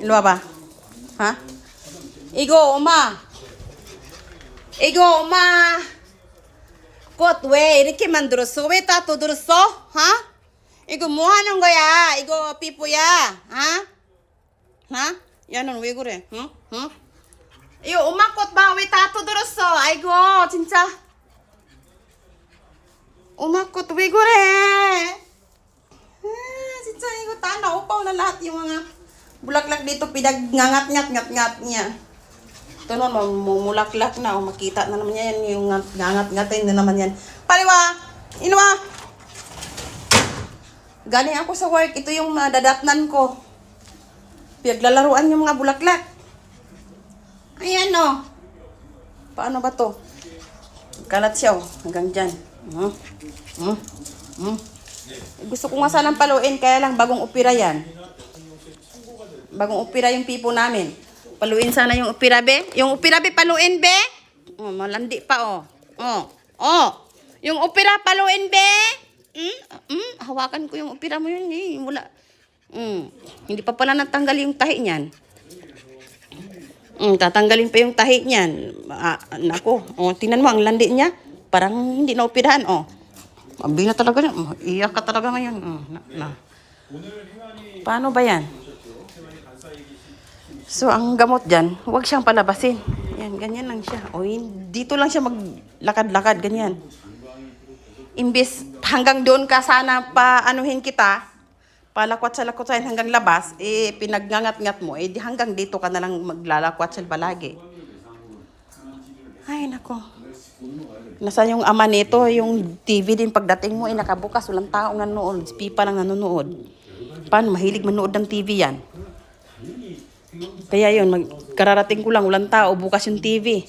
일로 와봐. 하? 이거 엄마. 이거 엄마. 꽃 왜 이렇게 만들었어? 왜 따또 들었어? 하? 이거 뭐 하는 거야? 이거 삐뽀야? 하? 하? 야는 왜 그래? 응? 응? 이거 엄마 꽃 봐. 왜 따또 들었어? 아이고 진짜. 엄마 꽃 왜 그래? 진짜 igo tanaw pa na lahat yung mga bulaklak dito pinag-ngangat-ngat-ngat-ngat niya. Ito naman, mumulaklak na. O, makita na naman yan yung ngangat-ngatin na naman yan. Paliwa! Inwa! Galing ako sa work. Ito yung dadatnan ko. Pinaglalaruan yung mga bulaklak. Ayan o. Paano ba to? Kalat siya o. Hanggang dyan. Gusto ko nga sanang paluin, kaya lang bagong opera yan. Bagong opera yung pipo namin. Paluin sana yung opera, be. Yung opera, be, paluin, be. Oh, malandi pa, oh. Yung opera, paluin, be. Hawakan ko yung opera mo yun, eh. Mula. Hindi pa pala natanggal yung tahi niyan. Tatanggalin pa yung tahi niyan. Nako, tingnan mo, ang landi niya. Parang hindi na operahan, oh. Abi na talaga yan. Iyak ka talaga ngayon. Paano ba yan? So, ang gamot dyan, huwag siyang palabasin. Yan, ganyan lang siya. O, dito lang siya maglakad-lakad, ganyan. Imbis, hanggang doon ka sana paanuhin kita, palakwat sa lakwatin hanggang labas, pinagngangat-ngat mo, hanggang dito ka na lang maglalakwat sa palagi. Ay, nako. Nasaan yung ama nito, yung TV din pagdating mo, nakabukas, walang taong nanonood, pipa lang nanonood. Paano, mahilig manood ng TV yan? Kaya yun, kararating ko lang, walang tao, bukas yung TV.